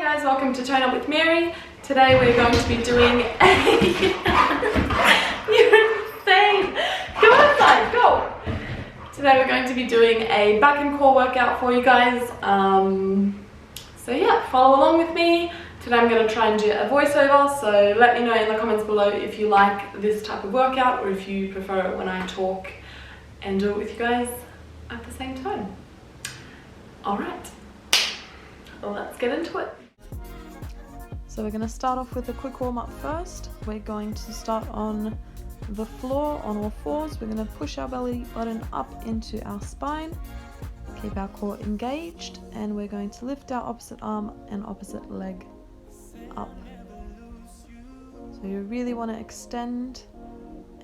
guys, welcome to Tone Up with Mary. Today we're going to be doing a... You're insane! Go outside, go! Today we're going to be doing a back and core workout for you guys. So yeah, follow along with me. Today I'm going to try and do a voiceover, so let me know in the comments below if you like this type of workout or if you prefer it when I talk and do it with you guys at the same time. Alright, well, let's get into it. So we're going to start off with a quick warm up first. We're going to start on the floor on all fours. We're going to push our belly button up into our spine, keep our core engaged, and we're going to lift our opposite arm and opposite leg up. So you really want to extend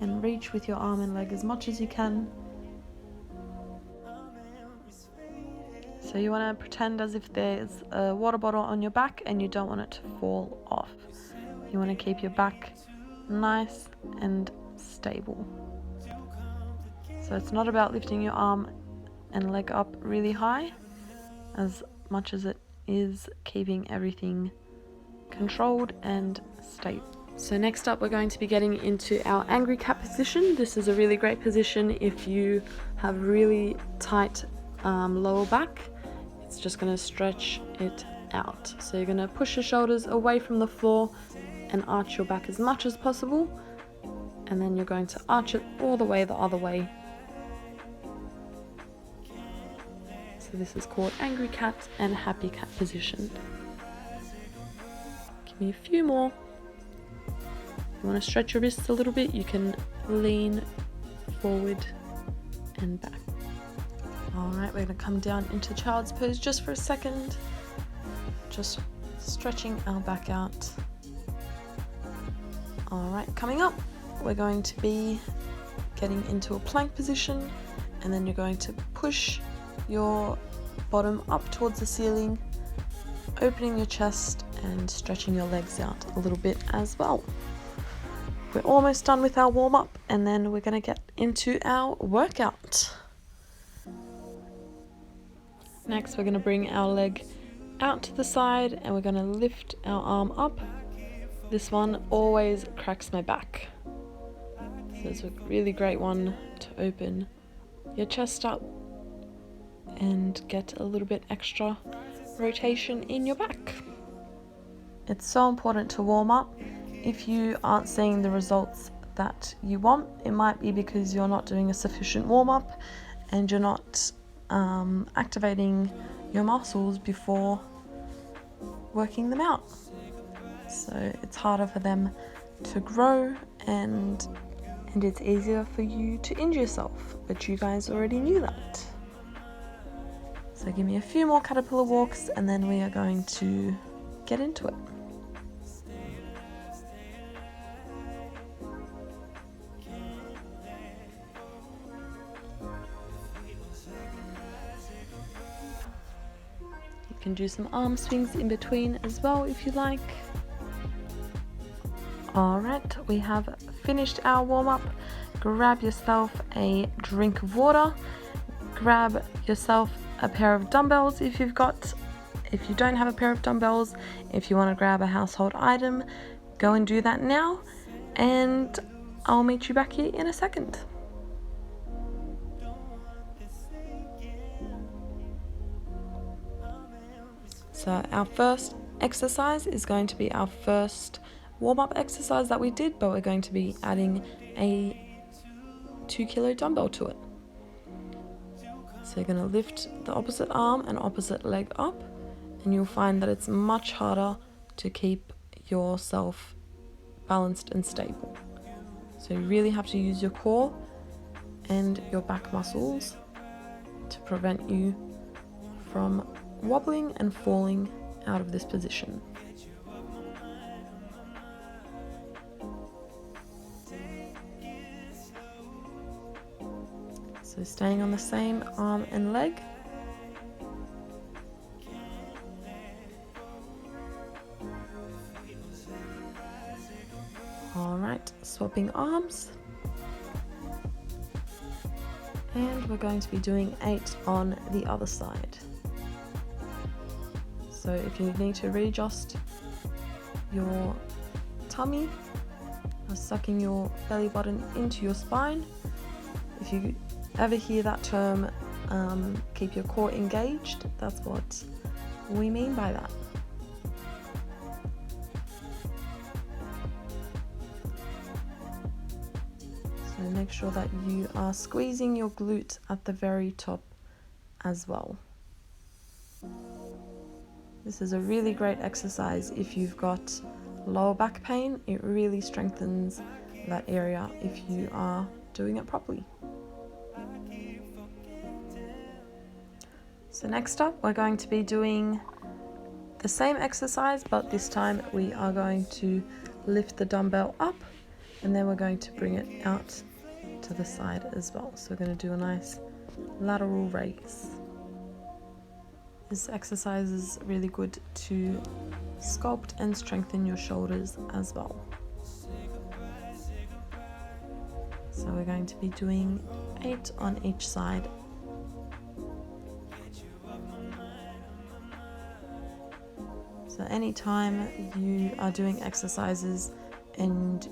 and reach with your arm and leg as much as you can. So you want to pretend as if there's a water bottle on your back and you don't want it to fall off. You want to keep your back nice and stable. So it's not about lifting your arm and leg up really high as much as it is keeping everything controlled and stable. So next up we're going to be getting into our angry cat position. This is a really great position if you have really tight lower back. It's just going to stretch it out. So you're going to push your shoulders away from the floor and arch your back as much as possible, and then you're going to arch it all the way the other way. So this is called angry cat and happy cat position. Give me a few more. You want to stretch your wrists a little bit, you can lean forward and back. Alright, we're going to come down into child's pose just for a second. Just stretching our back out. Alright, coming up, we're going to be getting into a plank position, and then you're going to push your bottom up towards the ceiling, opening your chest and stretching your legs out a little bit as well. We're almost done with our warm-up, and then we're going to get into our workout. Next, we're going to bring our leg out to the side and we're going to lift our arm up. This one always cracks my back. So it's a really great one to open your chest up and get a little bit extra rotation in your back. It's so important to warm up. If you aren't seeing the results that you want, it might be because you're not doing a sufficient warm up and you're not activating your muscles before working them out. So it's harder for them to grow and it's easier for you to injure yourself, but you guys already knew that. So give me a few more caterpillar walks and then we are going to get into it. You can do some arm swings in between as well if you like. Alright, we have finished our warm-up. Grab yourself a drink of water. Grab yourself a pair of dumbbells if you've got. If you don't have a pair of dumbbells, if you want to grab a household item, go and do that now. And I'll meet you back here in a second. So our first exercise is going to be our first warm-up exercise that we did, but we're going to be adding a 2 kilo dumbbell to it. So you're going to lift the opposite arm and opposite leg up, and you'll find that it's much harder to keep yourself balanced and stable. So you really have to use your core and your back muscles to prevent you from wobbling and falling out of this position. So staying on the same arm and leg. Alright, swapping arms. And we're going to be doing 8 on the other side. So if you need to readjust your tummy or sucking your belly button into your spine, if you ever hear that term, keep your core engaged, that's what we mean by that. So make sure that you are squeezing your glute at the very top as well. This is a really great exercise if you've got lower back pain. It really strengthens that area if you are doing it properly. So next up, we're going to be doing the same exercise, but this time we are going to lift the dumbbell up and then we're going to bring it out to the side as well. So we're going to do a nice lateral raise. This exercise is really good to sculpt and strengthen your shoulders as well. So we're going to be doing 8 on each side. So anytime you are doing exercises and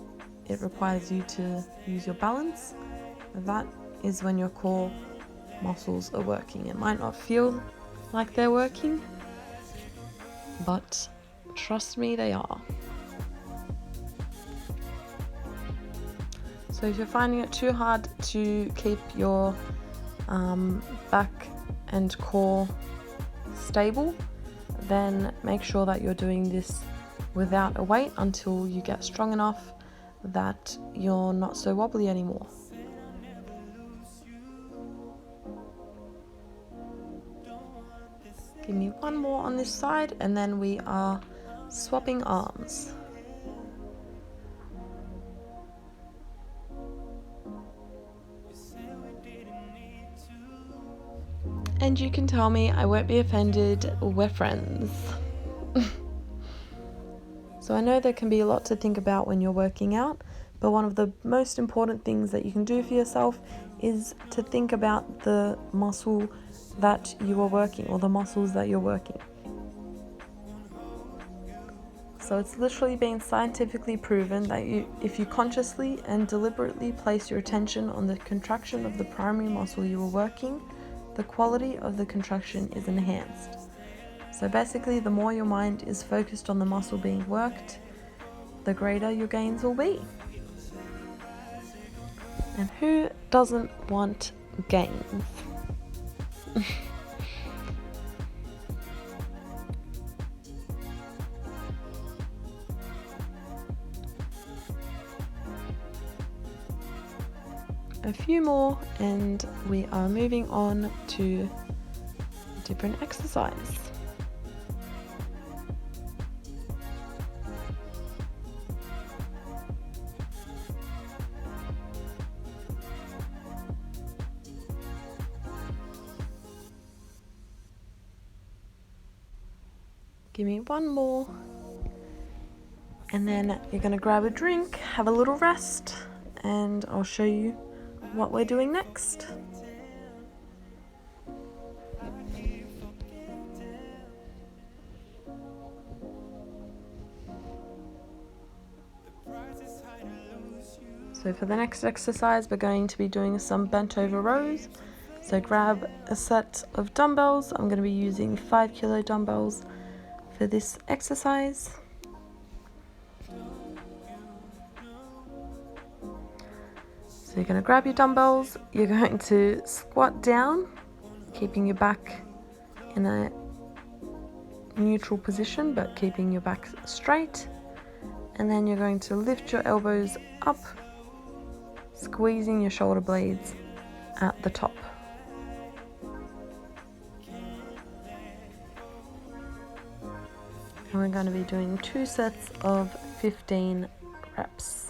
it requires you to use your balance, that is when your core muscles are working. It might not feel like they're working, but trust me, they are. So if you're finding it too hard to keep your back and core stable, then make sure that you're doing this without a weight until you get strong enough that you're not so wobbly anymore. Give me one more on this side and then we are swapping arms. And you can tell me, I won't be offended, we're friends. So I know there can be a lot to think about when you're working out, but one of the most important things that you can do for yourself is to think about the muscle that you are working, or the muscles that you're working. So it's literally been scientifically proven that if you consciously and deliberately place your attention on the contraction of the primary muscle you are working, the quality of the contraction is enhanced. So basically, the more your mind is focused on the muscle being worked, the greater your gains will be. And who doesn't want gains? A few more and we are moving on to a different exercise. Give me one more and then you're going to grab a drink, have a little rest, and I'll show you what we're doing next. So for the next exercise, we're going to be doing some bent over rows. So grab a set of dumbbells. I'm going to be using 5 kilo dumbbells for this exercise. So you're going to grab your dumbbells, you're going to squat down, keeping your back in a neutral position, but keeping your back straight. And then you're going to lift your elbows up, squeezing your shoulder blades at the top. And we're going to be doing 2 sets of 15 reps.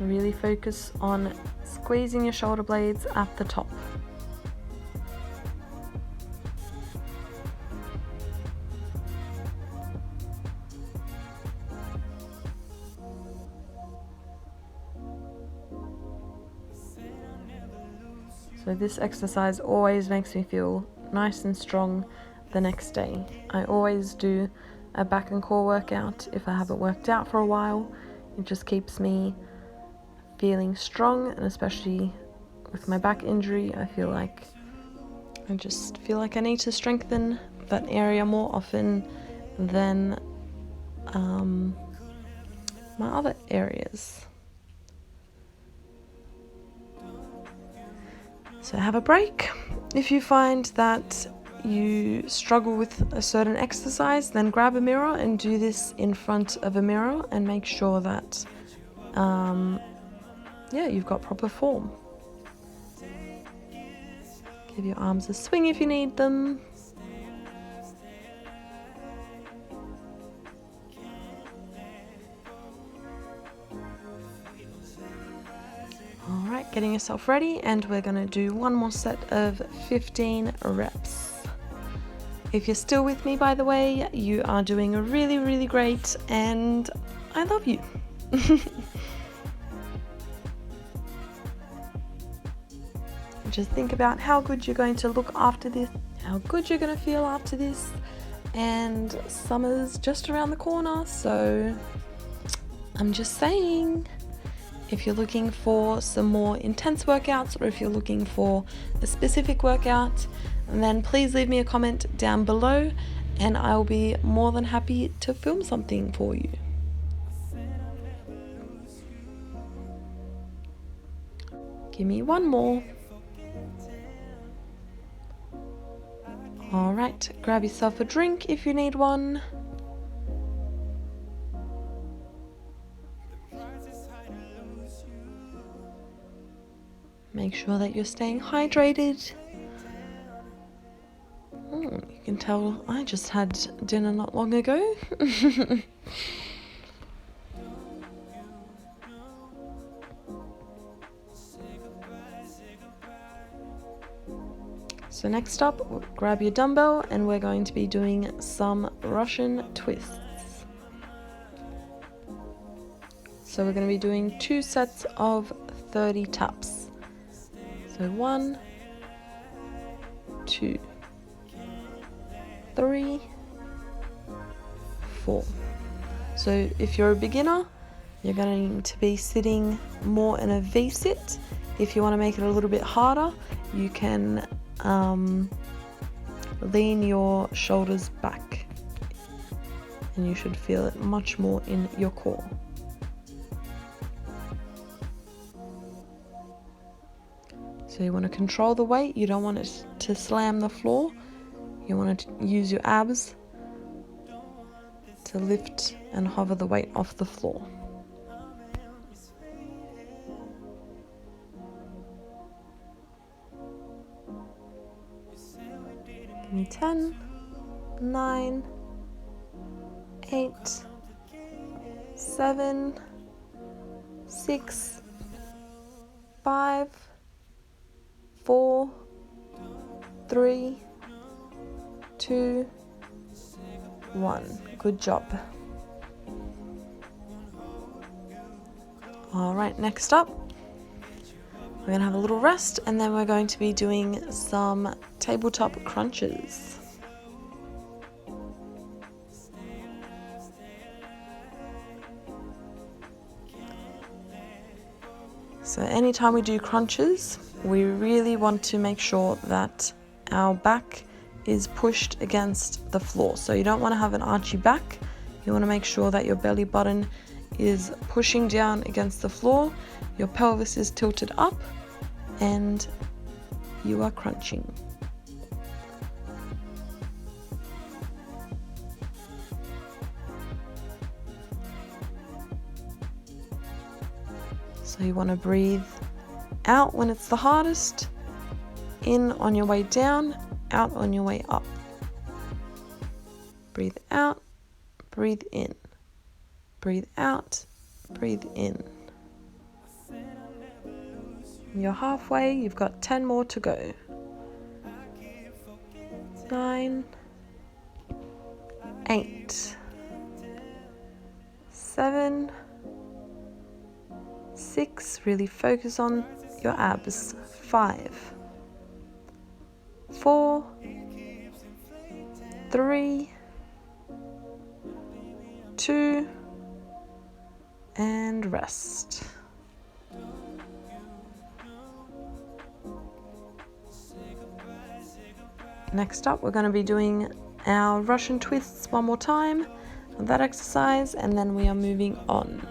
Really focus on squeezing your shoulder blades at the top. So this exercise always makes me feel nice and strong the next day. I always do a back and core workout if I haven't worked out for a while. It just keeps me feeling strong, and especially with my back injury, I just feel like I need to strengthen that area more often than my other areas. So have a break. If you find that you struggle with a certain exercise, then grab a mirror and do this in front of a mirror and make sure that you've got proper form. Give your arms a swing if you need them. Alright, getting yourself ready, and we're going to do one more set of 15 reps. If you're still with me, by the way, you are doing really, really great, and I love you. Just think about how good you're going to look after this, how good you're going to feel after this, and summer's just around the corner, so I'm just saying, if you're looking for some more intense workouts, or if you're looking for a specific workout, then please leave me a comment down below and I'll be more than happy to film something for you. Give me one more. Alright, grab yourself a drink if you need one. Make sure that you're staying hydrated. You can tell I just had dinner not long ago. So next up, grab your dumbbell and we're going to be doing some Russian twists. So we're going to be doing 2 sets of 30 taps. So 1, 2, 3, 4. So if you're a beginner, you're going to be sitting more in a V-sit. If you want to make it a little bit harder, you can lean your shoulders back and you should feel it much more in your core. So you want to control the weight, you don't want it to slam the floor, you want to use your abs to lift and hover the weight off the floor. Give me 10, 9, 8, 7, 6, 5, 4, 3, 2, 1. Good job. Alright, next up, we're going to have a little rest and then we're going to be doing some tabletop crunches. So anytime we do crunches, we really want to make sure that our back is pushed against the floor. So you don't want to have an archy back. You want to make sure that your belly button is pushing down against the floor, your pelvis is tilted up, and you are crunching. So you want to breathe out when it's the hardest, in on your way down, out on your way up. Breathe out, breathe in. Breathe out, breathe in. You're halfway, you've got 10 more to go. 9, 8, 7, 6, really focus on your abs. 5, 4, 3, 2, and rest. Next up, we're going to be doing our Russian twists one more time, that exercise, and then we are moving on.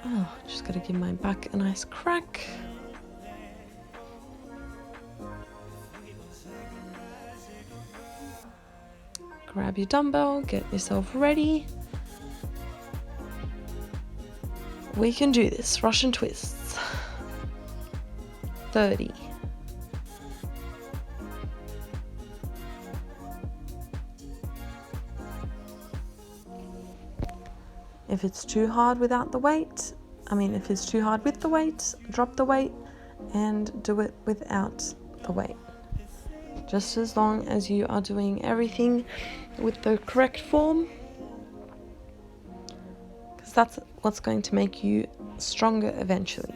Oh, just got to give my back a nice crack. Grab your dumbbell, get yourself ready. We can do this. Russian twists. 30. If it's too hard without the weight, if it's too hard with the weight, drop the weight and do it without the weight. Just as long as you are doing everything with the correct form, because that's what's going to make you stronger eventually.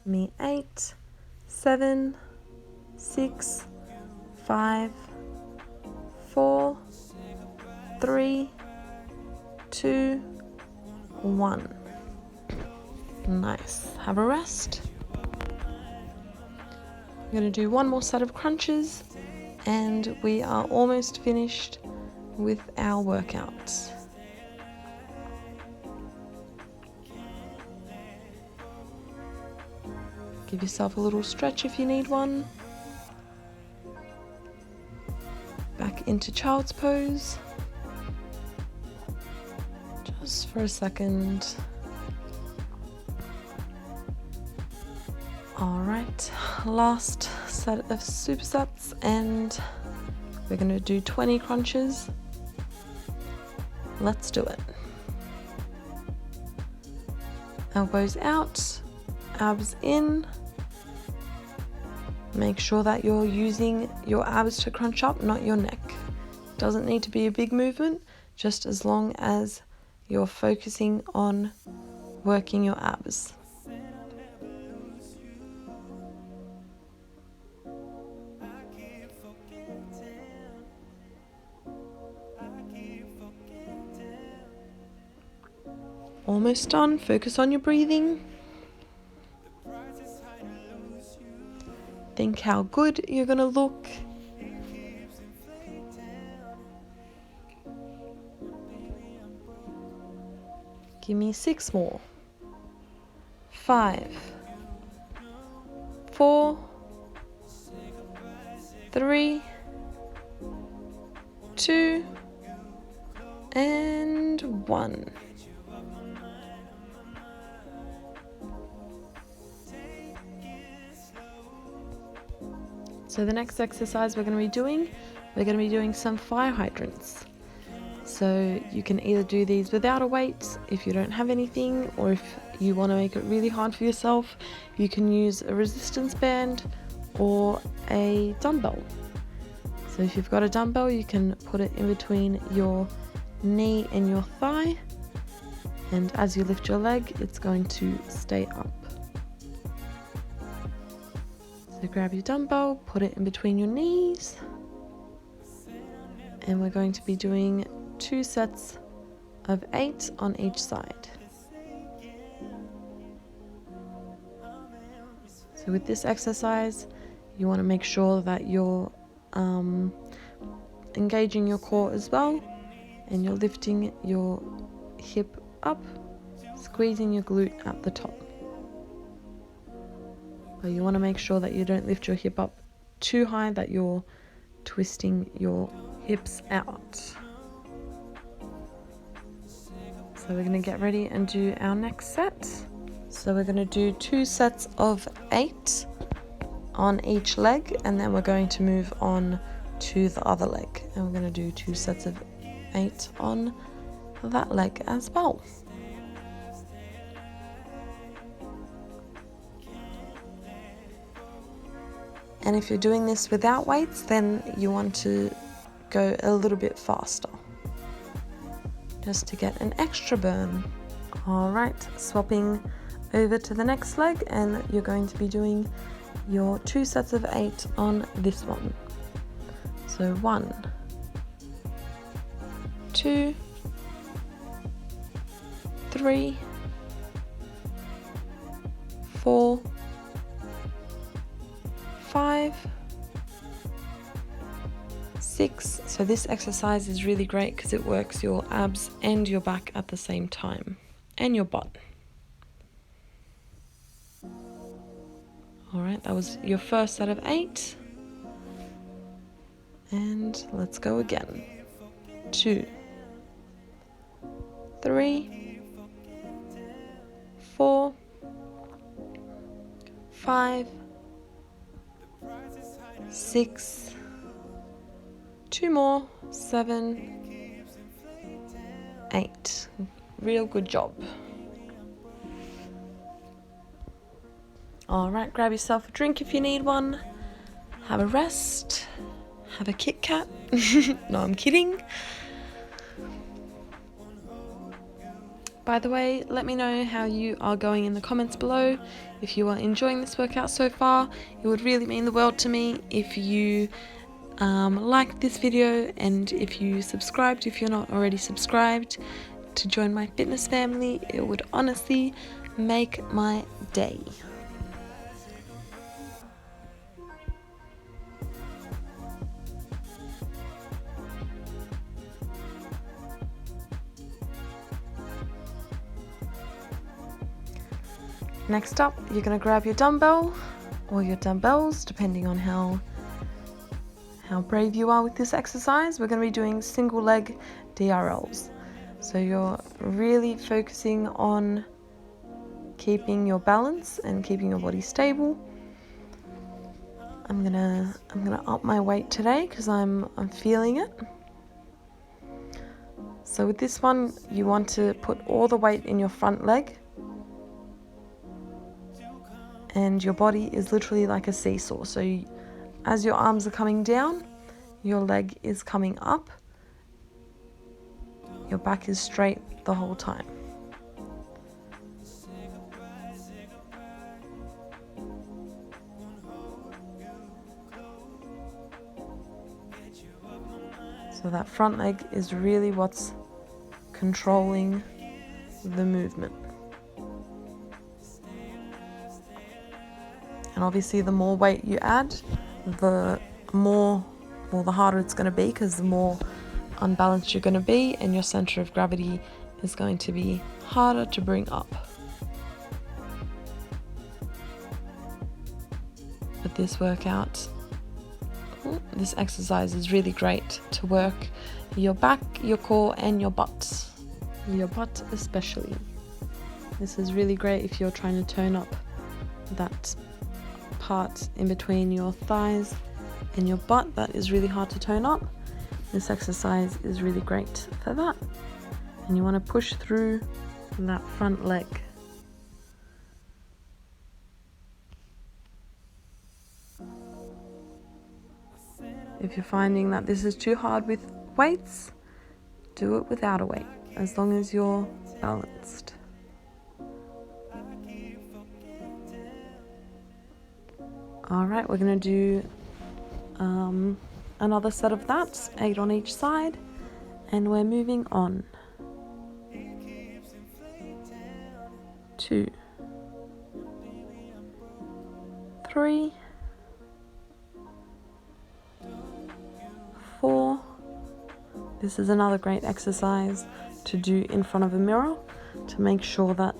Me 8, 7, 6, 5, 4, 3, 2, 1. Nice. Have a rest. I'm going to do one more set of crunches and we are almost finished with our workouts. Give yourself a little stretch if you need one. Back into child's pose. Just for a second. Alright, last set of supersets and we're going to do 20 crunches. Let's do it. Elbows out, abs in. Make sure that you're using your abs to crunch up, not your neck. Doesn't need to be a big movement, just as long as you're focusing on working your abs. Almost done. Focus on your breathing. Think how good you're going to look. Give me 6 more. 5, 4, 3, 2, and 1. So the next exercise we're going to be doing some fire hydrants. So you can either do these without a weight if you don't have anything, or if you want to make it really hard for yourself, you can use a resistance band or a dumbbell. So if you've got a dumbbell, you can put it in between your knee and your thigh, and as you lift your leg, it's going to stay up. So grab your dumbbell, put it in between your knees, and we're going to be doing 2 sets of 8 on each side. So with this exercise, you want to make sure that you're engaging your core as well, and you're lifting your hip up, squeezing your glute at the top. But you want to make sure that you don't lift your hip up too high that you're twisting your hips out. So we're going to get ready and do our next set. So we're going to do 2 sets of 8 on each leg, and then we're going to move on to the other leg, and we're going to do 2 sets of 8 on that leg as well. And if you're doing this without weights, then you want to go a little bit faster, just to get an extra burn. All right, swapping over to the next leg, and you're going to be doing your 2 sets of 8 on this one. So 1, 2, 3, 4, 5, 6. So this exercise is really great because it works your abs and your back at the same time, and your butt. All right, that was your first set of 8. And let's go again. 2, 3, 4, 5, 6, 2 more, 7, 8. Real good job. All right, grab yourself a drink if you need one. Have a rest. Have a Kit Kat. No, I'm kidding. By the way, let me know how you are going in the comments below. If you are enjoying this workout so far, it would really mean the world to me if you liked this video, and if you subscribed if you're not already subscribed to join my fitness family. It would honestly make my day. Next up, you're going to grab your dumbbell or your dumbbells, depending on how brave you are with this exercise. We're going to be doing single leg DRLs. So you're really focusing on keeping your balance and keeping your body stable. I'm gonna up my weight today because I'm feeling it. So with this one, you want to put all the weight in your front leg, and your body is literally like a seesaw. So as your arms are coming down, your leg is coming up. Your back is straight the whole time. So that front leg is really what's controlling the movement. And obviously the more weight you add, the harder it's going to be, because the more unbalanced you're going to be, and your center of gravity is going to be harder to bring up. But this exercise is really great to work your back, your core, and your butt. Your butt especially. This is really great if you're trying to tone up that part in between your thighs and your butt that is really hard to tone up. This exercise is really great for that. And you want to push through that front leg. If you're finding that this is too hard with weights, do it without a weight, as long as you're balanced. Alright, we're going to do another set of that, 8 on each side, and we're moving on. 2, 3, 4. This is another great exercise to do in front of a mirror to make sure that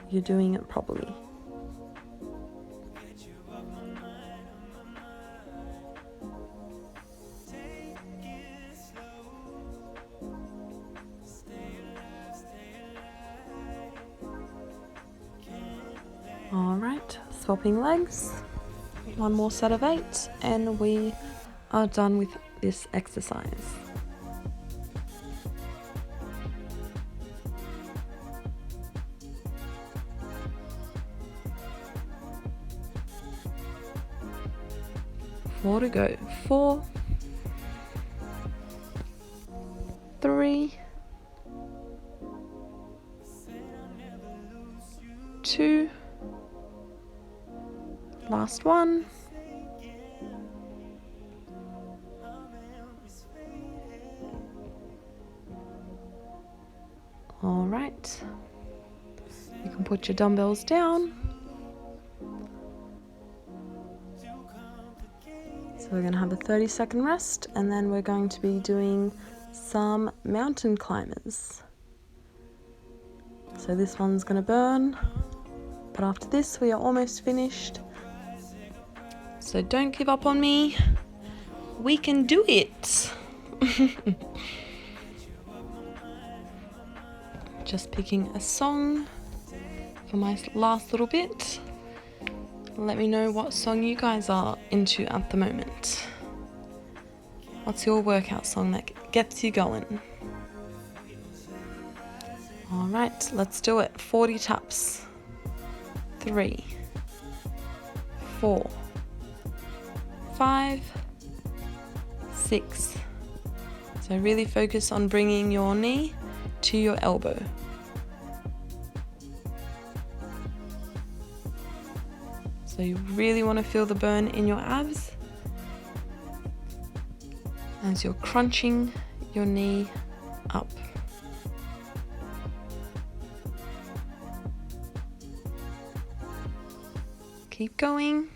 you're doing it properly. Alright, swapping legs. One more set of 8 and we are done with this exercise. 4 to go. 4, 3, 2, last one, all right, you can put your dumbbells down. So we're going to have a 30-second rest, and then we're going to be doing some mountain climbers. So this one's going to burn, but after this we are almost finished. So don't give up on me. We can do it. Just picking a song for my last little bit. Let me know what song you guys are into at the moment. What's your workout song that gets you going? Alright, let's do it. 40 taps. 3, 4, 5, 6. So really focus on bringing your knee to your elbow. So you really want to feel the burn in your abs as you're crunching your knee up. Keep going.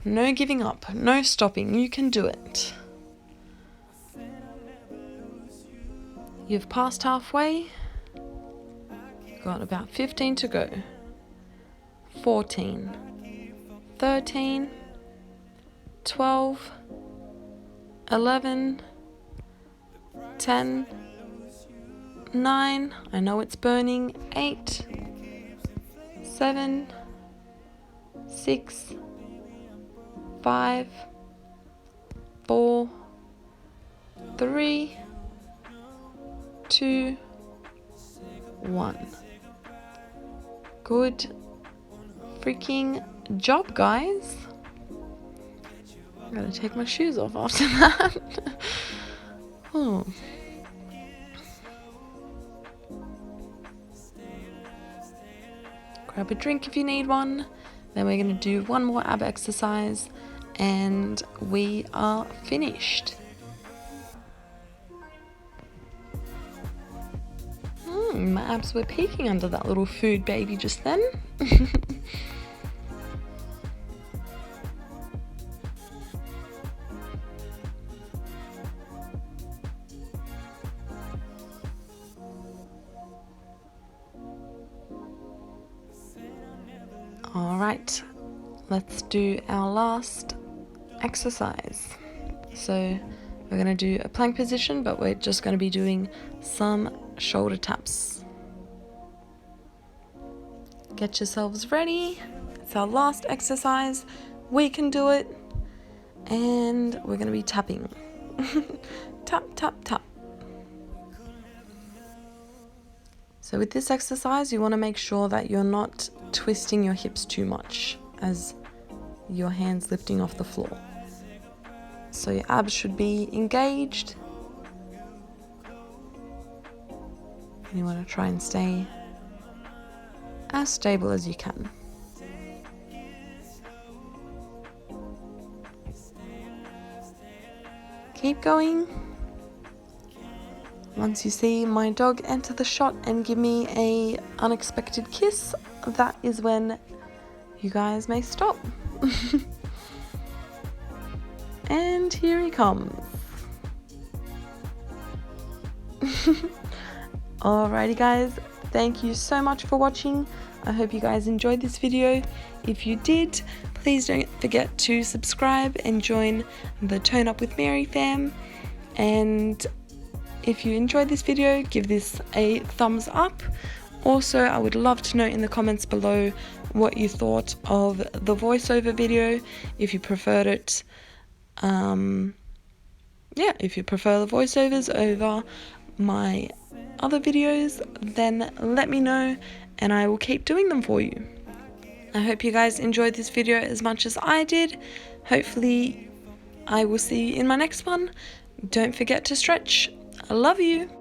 No giving up, no stopping. You can do it. You've passed halfway. Got about 15 to go. 14, 13, 12, 11, 10, 9, I know it's burning, 8, 7, 6, 5, 4, 3, 2, 1. Good freaking job, guys. I'm gonna take my shoes off after that. Oh. Grab a drink if you need one. Then we're gonna do one more ab exercise and we are finished. My abs were peeking under that little food baby just then. All right, let's do our last exercise. So we're going to do a plank position, but we're just going to be doing some shoulder taps. Get yourselves ready. It's our last exercise. We can do it. And we're going to be tapping. Tap, tap, tap. So with this exercise, you want to make sure that you're not twisting your hips too much as your hands lifting off the floor. So your abs should be engaged. And you want to try and stay as stable as you can. Keep going. Once you see my dog enter the shot and give me an unexpected kiss, that is when you guys may stop. And here he comes. Alrighty guys, thank you so much for watching. I hope you guys enjoyed this video. If you did, please don't forget to subscribe and join the Tone Up with Mary fam. And if you enjoyed this video, give this a thumbs up. Also, I would love to know in the comments below what you thought of the voiceover video, if you preferred it. If you prefer the voiceovers over my other videos, then let me know and I will keep doing them for you. I hope you guys enjoyed this video as much as I did. Hopefully I will see you in my next one. Don't forget to stretch. I love you.